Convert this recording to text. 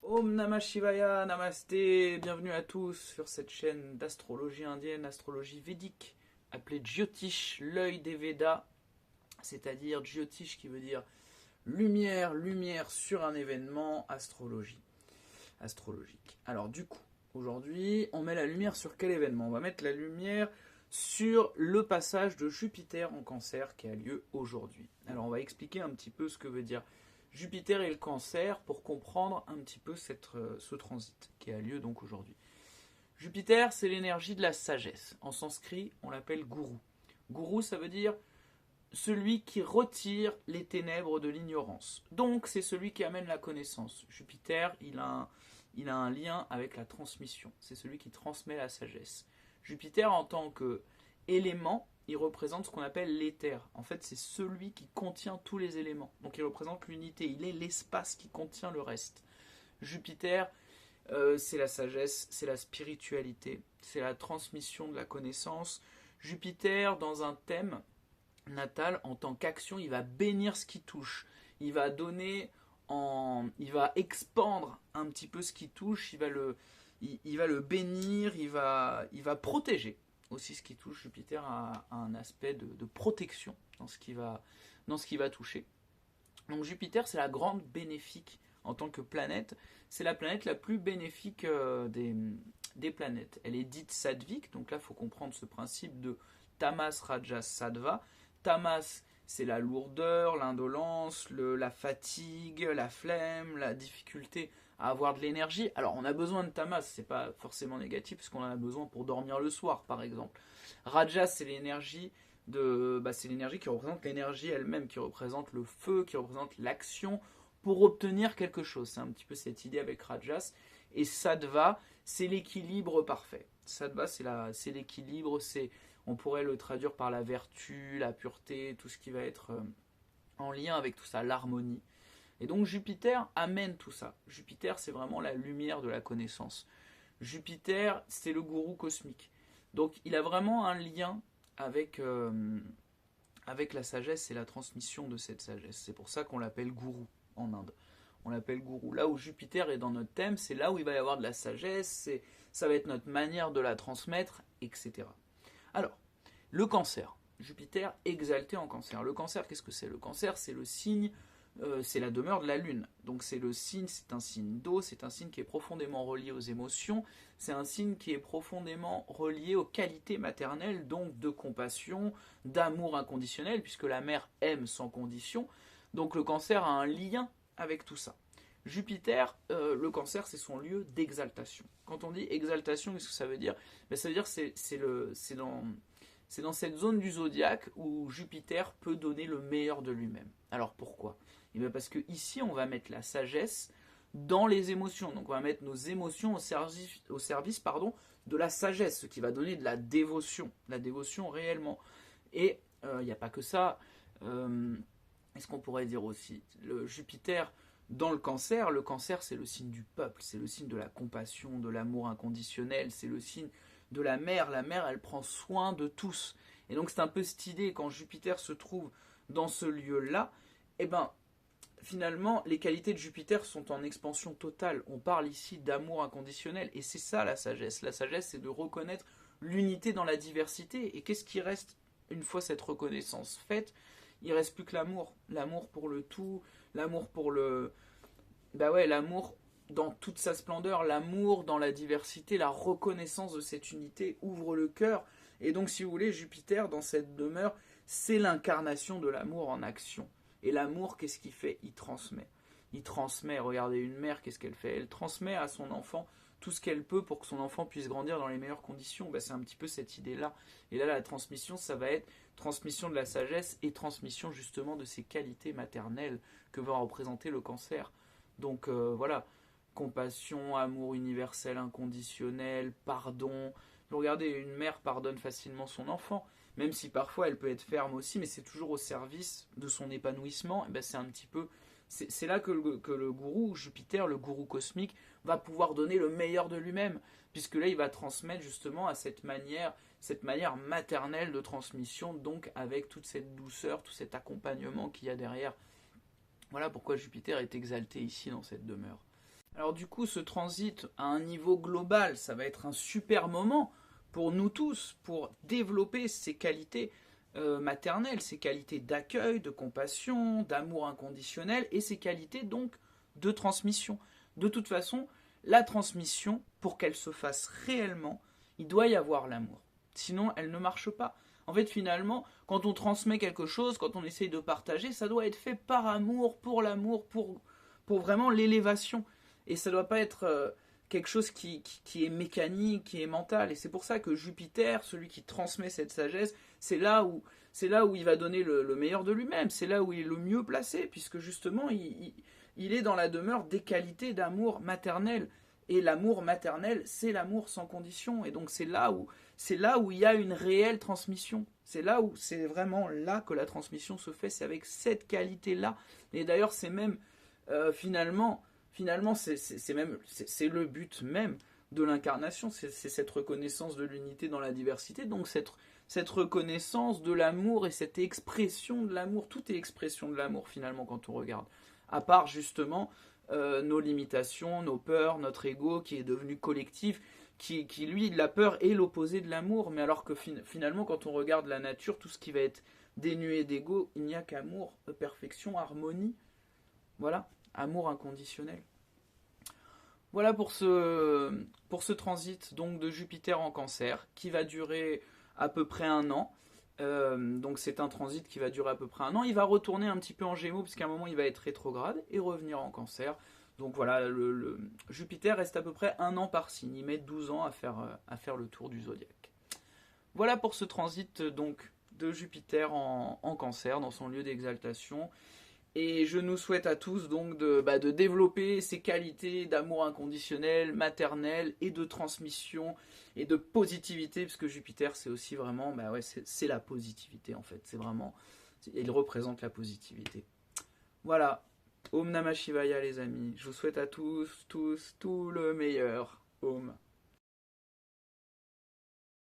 Om Namah Shivaya, Namasté, bienvenue à tous sur cette chaîne d'astrologie indienne, astrologie védique, appelée Jyotish, l'œil des Védas, c'est-à-dire Jyotish qui veut dire lumière, lumière sur un événement, astrologie, astrologique. Alors du coup, aujourd'hui, on met la lumière sur quel événement? On va mettre la lumière sur le passage de Jupiter en Cancer qui a lieu aujourd'hui. Alors on va expliquer un petit peu ce que veut dire Jupiter et le Cancer pour comprendre un petit peu ce transit qui a lieu donc aujourd'hui. Jupiter, c'est l'énergie de la sagesse. En sanskrit, on l'appelle gourou. Gourou, ça veut dire celui qui retire les ténèbres de l'ignorance. Donc, c'est celui qui amène la connaissance. Jupiter, il a un lien avec la transmission. C'est celui qui transmet la sagesse. Jupiter, en tant qu'élément, il représente ce qu'on appelle l'éther. En fait, c'est celui qui contient tous les éléments. Donc, il représente l'unité. Il est l'espace qui contient le reste. Jupiter, c'est la sagesse, c'est la spiritualité, c'est la transmission de la connaissance. Jupiter, dans un thème natal, en tant qu'action, il va bénir ce qui touche. Il va il va expandre un petit peu ce qui touche. Il va le bénir. Il va protéger aussi ce qui touche. Jupiter a un aspect de protection dans ce qui va toucher. Donc Jupiter, c'est la grande bénéfique en tant que planète. C'est la planète la plus bénéfique des planètes. Elle est dite sattvique, donc là il faut comprendre ce principe de tamas, rajas, sattva. Tamas, c'est la lourdeur, l'indolence, la fatigue, la flemme, la difficulté à avoir de l'énergie. Alors on a besoin de tamas, c'est pas forcément négatif parce qu'on en a besoin pour dormir le soir par exemple. Rajas, c'est l'énergie c'est l'énergie qui représente l'énergie elle-même, qui représente le feu, qui représente l'action pour obtenir quelque chose. C'est un petit peu cette idée avec Rajas. Et Sattva, c'est l'équilibre parfait. Sattva, c'est l'équilibre, on pourrait le traduire par la vertu, la pureté, tout ce qui va être en lien avec tout ça, l'harmonie. Et donc Jupiter amène tout ça. Jupiter, c'est vraiment la lumière de la connaissance. Jupiter, c'est le gourou cosmique. Donc il a vraiment un lien avec la sagesse et la transmission de cette sagesse. C'est pour ça qu'on l'appelle gourou en Inde. On l'appelle gourou. Là où Jupiter est dans notre thème, c'est là où il va y avoir de la sagesse, ça va être notre manière de la transmettre, etc. Alors, le Cancer. Jupiter exalté en Cancer. Le Cancer, qu'est-ce que c'est? Le Cancer, c'est le signe, c'est la demeure de la Lune. Donc c'est un signe d'eau, c'est un signe qui est profondément relié aux émotions, c'est un signe qui est profondément relié aux qualités maternelles, donc de compassion, d'amour inconditionnel, puisque la mère aime sans condition. Donc le Cancer a un lien avec tout ça. Jupiter, le Cancer, c'est son lieu d'exaltation. Quand on dit exaltation, qu'est-ce que ça veut dire? Ça veut dire que c'est dans cette zone du zodiaque où Jupiter peut donner le meilleur de lui-même. Alors pourquoi? Parce que ici, on va mettre la sagesse dans les émotions. Donc on va mettre nos émotions au service de la sagesse, ce qui va donner de la dévotion réellement. Et il n'y a pas que ça. Est-ce qu'on pourrait dire aussi le Jupiter dans le Cancer c'est le signe du peuple, c'est le signe de la compassion, de l'amour inconditionnel, c'est le signe de la mère. La mère, elle prend soin de tous. Et donc c'est un peu cette idée, quand Jupiter se trouve dans ce lieu-là, finalement, les qualités de Jupiter sont en expansion totale. On parle ici d'amour inconditionnel, et c'est ça la sagesse. La sagesse, c'est de reconnaître l'unité dans la diversité. Et qu'est-ce qui reste une fois cette reconnaissance faite? Il reste plus que l'amour. L'amour pour le tout, l'amour pour le... l'amour dans toute sa splendeur, l'amour dans la diversité, la reconnaissance de cette unité ouvre le cœur. Et donc, si vous voulez, Jupiter, dans cette demeure, c'est l'incarnation de l'amour en action. Et l'amour, qu'est-ce qu'il fait? Il transmet. Il transmet. Regardez, une mère, qu'est-ce qu'elle fait? Elle transmet à son enfant tout ce qu'elle peut pour que son enfant puisse grandir dans les meilleures conditions. C'est un petit peu cette idée-là. Et là, la transmission, ça va être transmission de la sagesse et transmission justement de ces qualités maternelles que va représenter le Cancer. Donc voilà, compassion, amour universel, inconditionnel, pardon. Regardez, une mère pardonne facilement son enfant, même si parfois elle peut être ferme aussi, mais c'est toujours au service de son épanouissement. C'est un petit peu... C'est là que le gourou, Jupiter, le gourou cosmique, va pouvoir donner le meilleur de lui-même, puisque là il va transmettre justement à cette manière maternelle de transmission, donc avec toute cette douceur, tout cet accompagnement qu'il y a derrière. Voilà pourquoi Jupiter est exalté ici dans cette demeure. Alors du coup, ce transit à un niveau global, ça va être un super moment pour nous tous, pour développer ces qualités maternelles, ces qualités d'accueil, de compassion, d'amour inconditionnel et ces qualités donc de transmission. De toute façon, la transmission, pour qu'elle se fasse réellement, il doit y avoir l'amour. Sinon, elle ne marche pas. En fait, finalement, quand on transmet quelque chose, quand on essaye de partager, ça doit être fait par amour, pour vraiment l'élévation. Et ça ne doit pas être quelque chose qui est mécanique, qui est mental. Et c'est pour ça que Jupiter, celui qui transmet cette sagesse, c'est là où il va donner le meilleur de lui-même. C'est là où il est le mieux placé, puisque justement, il est dans la demeure des qualités d'amour maternel. Et l'amour maternel, c'est l'amour sans condition. Et donc c'est là où il y a une réelle transmission. C'est vraiment là que la transmission se fait. C'est avec cette qualité-là. Et d'ailleurs, c'est même finalement, c'est le but même de l'incarnation. C'est cette reconnaissance de l'unité dans la diversité. Donc cette reconnaissance de l'amour et cette expression de l'amour. Tout est expression de l'amour finalement quand on regarde. À part justement nos limitations, nos peurs, notre ego qui est devenu collectif, qui lui, la peur est l'opposé de l'amour, mais alors que finalement quand on regarde la nature, tout ce qui va être dénué d'ego, il n'y a qu'amour, perfection, harmonie, voilà, amour inconditionnel. Voilà pour ce transit donc de Jupiter en Cancer qui va durer à peu près un an. Donc c'est un transit qui va durer à peu près un an. Il va retourner un petit peu en Gémeaux parce qu'à un moment il va être rétrograde et revenir en Cancer. Donc voilà, le Jupiter reste à peu près un an par signe. Il met 12 ans à faire le tour du zodiaque. Voilà pour ce transit donc de Jupiter en Cancer dans son lieu d'exaltation. Et je nous souhaite à tous donc de développer ces qualités d'amour inconditionnel, maternel et de transmission et de positivité, parce que Jupiter c'est aussi vraiment, c'est la positivité en fait, c'est vraiment, il représente la positivité. Voilà, Om Namah Shivaya les amis, je vous souhaite à tous tout le meilleur. Om.